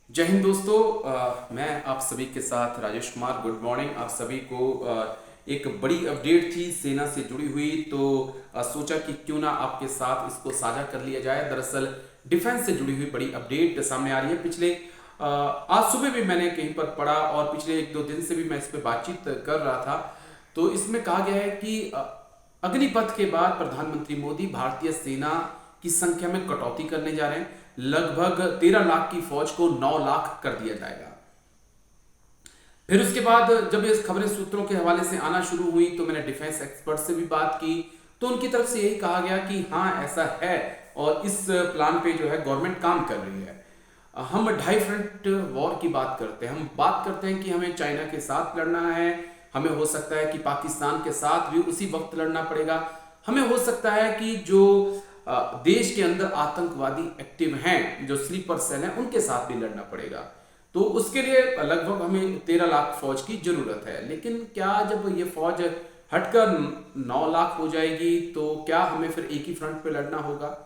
जय हिंद दोस्तों। मैं आप सभी के साथ राजेश कुमार। गुड मॉर्निंग आप सभी को। एक बड़ी अपडेट थी सेना से जुड़ी हुई, तो सोचा कि क्यों ना आपके साथ इसको साझा कर लिया जाए। दरअसल डिफेंस से जुड़ी हुई बड़ी अपडेट सामने आ रही है। आज सुबह भी मैंने कहीं पर पढ़ा और पिछले एक दो दिन से भी मैं इस पर बातचीत कर रहा था। तो इसमें कहा गया है कि अग्निपथ के बाद प्रधानमंत्री मोदी भारतीय सेना की संख्या में कटौती करने जा रहे हैं। लगभग 13 लाख की फौज को 9 लाख कर दिया जाएगा। फिर उसके बाद जब ये खबरें सूत्रों के हवाले से आना शुरू हुई तो मैंने डिफेंस एक्सपर्ट से भी बात की, तो उनकी तरफ से यही कहा गया कि हाँ ऐसा है और इस प्लान पे जो है गवर्नमेंट काम कर रही है। हम ढाई फ्रंट वॉर की बात करते हैं। हम बात करते हैं कि हमें चाइना के साथ लड़ना है, हमें हो सकता है कि पाकिस्तान के साथ भी उसी वक्त लड़ना पड़ेगा, हमें हो सकता है कि जो देश के अंदर आतंकवादी एक्टिव हैं, जो स्लीपर सेल हैं, उनके साथ भी लड़ना पड़ेगा। तो उसके लिए लगभग हमें 13 लाख फौज की जरूरत है। लेकिन क्या जब ये फौज हटकर 9 लाख हो जाएगी तो क्या हमें फिर एक ही फ्रंट पे लड़ना होगा?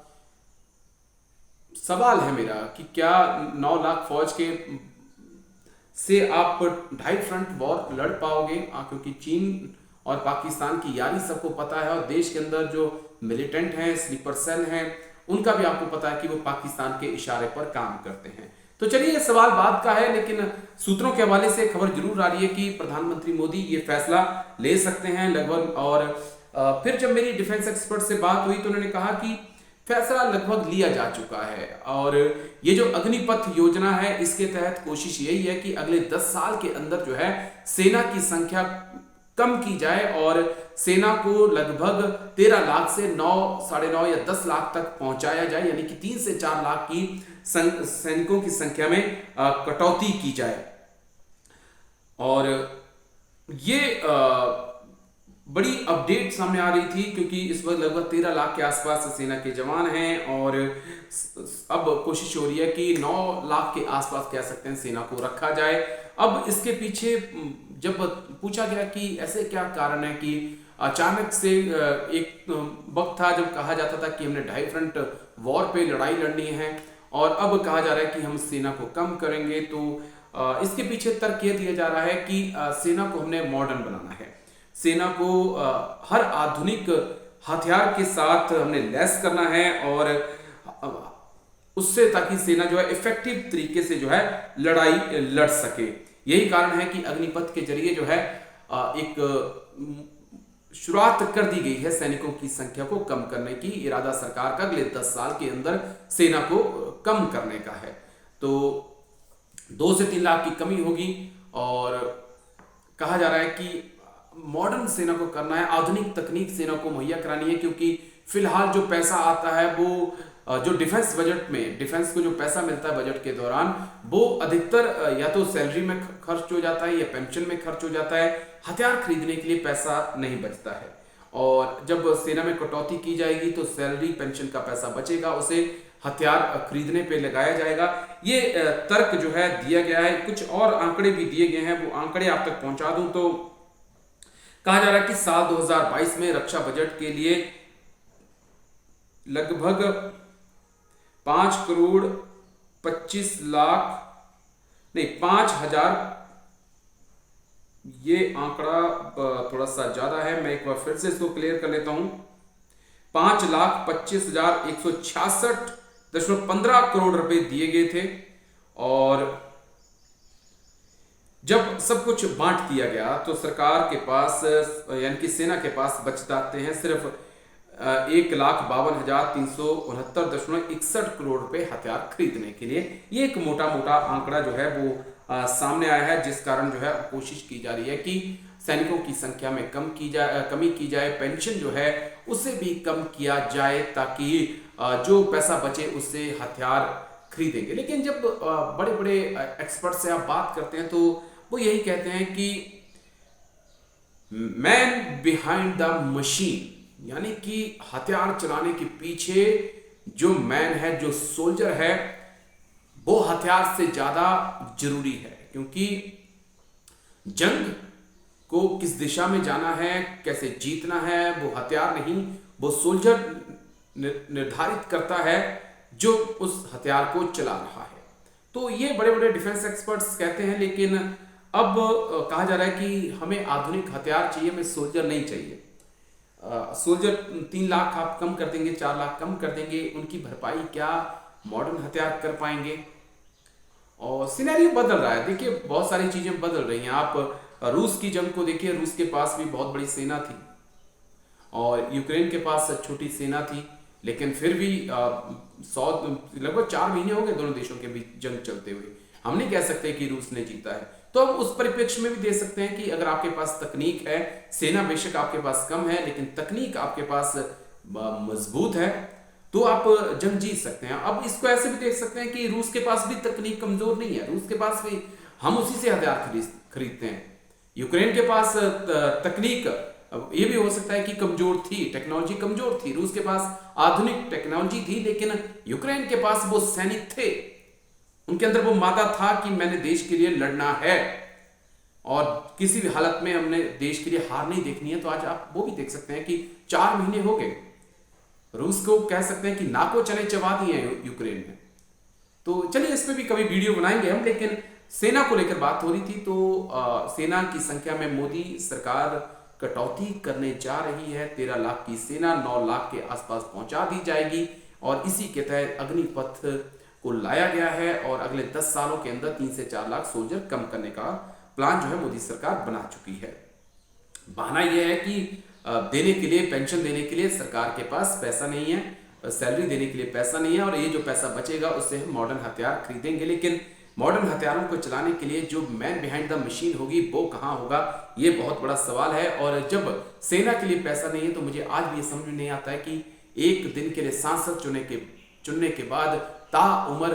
सवाल है मेरा कि क्या 9 लाख फौज के से आप ढाई फ्रंट वॉर लड़ पाओगे? क्योंकि चीन और पाकिस्तान की यारी सबको पता है, और देश के अंदर जो मिलिटेंट हैं, स्लीपर सेल हैं, उनका भी आपको पता है कि वो पाकिस्तान के इशारे पर काम करते हैं। तो चलिए, ये सवाल बाद का है, लेकिन सूत्रों के हवाले से खबर जरूर आ रही है कि प्रधानमंत्री मोदी ये फैसला ले सकते हैं लगभग। और फिर जब मेरी डिफेंस एक्सपर्ट से बात हुई तो उन्होंने कहा कि फैसला लगभग लिया जा चुका है, और ये जो अग्निपथ योजना है इसके तहत कोशिश यही है कि अगले 10 साल के अंदर जो है सेना की संख्या कम की जाए और सेना को लगभग 13 लाख से 9, साढ़े 9 या 10 लाख तक पहुंचाया जाए, यानी कि 3 से 4 लाख की सैनिकों की संख्या में कटौती की जाए। और ये बड़ी अपडेट सामने आ रही थी क्योंकि इस वक्त लगभग 13 लाख के आसपास सेना के जवान हैं, और अब कोशिश हो रही है कि 9 लाख के आसपास कह सकते हैं सेना को रखा जाए। अब इसके पीछे जब पूछा गया कि ऐसे क्या कारण है कि अचानक से एक वक्त था जब कहा जाता था कि हमने ढाई फ्रंट वॉर पे लड़ाई लड़नी है, और अब कहा जा रहा है कि हम सेना को कम करेंगे। तो इसके पीछे तर्क ये दिया जा रहा है कि सेना को हमने मॉडर्न बनाना है, सेना को हर आधुनिक हथियार के साथ हमने लैस करना है, और उससे ताकि सेना जो है इफेक्टिव तरीके से जो है लड़ाई लड़ सके। यही कारण है कि अग्निपथ के जरिए जो है एक शुरुआत कर दी गई है सैनिकों की संख्या को कम करने की। इरादा सरकार का अगले 10 साल के अंदर सेना को कम करने का है। तो 2 से 3 लाख की कमी होगी, और कहा जा रहा है कि मॉडर्न सेना को करना है, आधुनिक तकनीक सेना को मुहैया करानी है, क्योंकि फिलहाल जो पैसा आता है वो जो डिफेंस बजट में, डिफेंस को जो पैसा मिलता है बजट के दौरान, वो अधिकतर या तो सैलरी में खर्च हो जाता है या पेंशन में खर्च हो जाता है। हथियार खरीदने के लिए पैसा नहीं बचता है, और जब सेना में कटौती की जाएगी तो सैलरी पेंशन का पैसा बचेगा, उसे हथियार खरीदने पे लगाया जाएगा। ये तर्क जो है दिया गया है। कुछ और आंकड़े भी दिए गए हैं, वो आंकड़े आप तक पहुंचा दूं तो कहा जा रहा है कि साल 2022 में रक्षा बजट के लिए लगभग 5 करोड़ 25 लाख नहीं 5,000, ये आंकड़ा थोड़ा सा ज्यादा है, मैं एक बार फिर से इसको क्लियर कर लेता हूं। 5,25,166.15 करोड़ रुपए दिए गए थे, और जब सब कुछ बांट दिया गया तो सरकार के पास यानी कि सेना के पास बच जाते हैं सिर्फ 1,52,369.61 करोड़ रुपए हथियार खरीदने के लिए। ये एक मोटा मोटा आंकड़ा जो है वो सामने आया है, जिस कारण जो है कोशिश की जा रही है कि सैनिकों की संख्या में कमी की जाए, पेंशन जो है उसे भी कम किया जाए, ताकि जो पैसा बचे उससे हथियार खरीदेंगे। लेकिन जब बड़े बड़े एक्सपर्ट से आप बात करते हैं तो वो यही कहते हैं कि मैन बिहाइंड द मशीन, यानी कि हथियार चलाने के पीछे जो मैन है, जो सोल्जर है, वो हथियार से ज्यादा जरूरी है। क्योंकि जंग को किस दिशा में जाना है, कैसे जीतना है, वो हथियार नहीं, वो सोल्जर निर्धारित करता है जो उस हथियार को चला रहा है। तो ये बड़े बड़े डिफेंस एक्सपर्ट्स कहते हैं, लेकिन अब कहा जा रहा है कि हमें आधुनिक हथियार चाहिए, हमें सोल्जर नहीं चाहिए। सोल्जर 3 लाख आप कम कर देंगे, 4 लाख कम कर देंगे, उनकी भरपाई क्या मॉडर्न हथियार कर पाएंगे? और सिनेरियो बदल रहा है, देखिए बहुत सारी चीजें बदल रही हैं। आप रूस की जंग को देखिए, रूस के पास भी बहुत बड़ी सेना थी और यूक्रेन के पास छोटी सेना थी, लेकिन फिर भी लगभग 4 महीने हो गए दोनों देशों के बीच जंग चलते हुए। हम नहीं कह सकते कि रूस ने जीता है। तो हम उस परिप्रेक्ष्य में भी दे सकते हैं कि अगर आपके पास तकनीक है, सेना बेशक आपके पास कम है लेकिन तकनीक आपके पास मजबूत है, तो आप जंग जीत सकते हैं। अब इसको ऐसे भी देख सकते हैं कि रूस के पास भी तकनीक कमजोर नहीं है, रूस के पास भी हम उसी से हथियार खरीदते हैं। यूक्रेन के पास तकनीक ये भी हो सकता है कि कमजोर थी, टेक्नोलॉजी कमजोर थी। रूस के पास आधुनिक टेक्नोलॉजी थी, लेकिन यूक्रेन के पास वो सैनिक थे, उनके अंदर वो मादा था कि मैंने देश के लिए लड़ना है और किसी भी हालत में हमने देश के लिए हार नहीं देखनी है। तो आज आप वो भी देख सकते हैं कि 4 महीने हो गए, रूस को कह सकते हैं कि नाको चने चबा दिए हैं यूक्रेन में। तो चलिए इस पे भी कभी वीडियो बनाएंगे हम, लेकिन सेना को लेकर बात हो रही थी। तो सेना की संख्या में मोदी सरकार कटौती करने जा रही है। 13 लाख की सेना 9 लाख के आसपास पहुंचा दी जाएगी और इसी के तहत अग्निपथ को लाया गया है और अगले 10 सालों के अंदर 3 से 4 लाख सोल्जर कम करने का प्लान जो है मोदी सरकार बना चुकी है। बहाना यह है कि देने के लिए, पेंशन देने के लिए सरकार के पास पैसा नहीं है, सैलरी देने के लिए पैसा नहीं है और ये जो पैसा बचेगा उससे हम मॉडर्न हथियार खरीदेंगे। लेकिन मॉडर्न हथियारों को चलाने के लिए जो मैन बिहाइंड द मशीन होगी वो कहाँ होगा, ये बहुत बड़ा सवाल है। और जब सेना के लिए पैसा नहीं है तो मुझे आज भी ये समझ में नहीं आता है कि एक दिन के लिए सांसद चुनने के बाद ताउम्र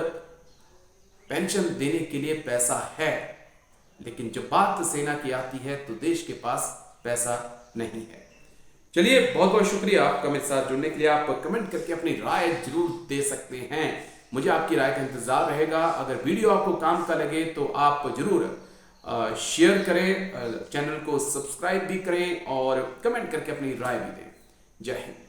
पेंशन देने के लिए पैसा है, लेकिन जब बात सेना की आती है तो देश के पास पैसा नहीं है। चलिए बहुत बहुत शुक्रिया आपका मेरे साथ जुड़ने के लिए। आप कमेंट करके अपनी राय जरूर दे सकते हैं, मुझे आपकी राय का इंतजार रहेगा। अगर वीडियो आपको काम का लगे तो आप जरूर शेयर करें, चैनल को सब्सक्राइब भी करें और कमेंट करके अपनी राय भी दें। जय हिंद।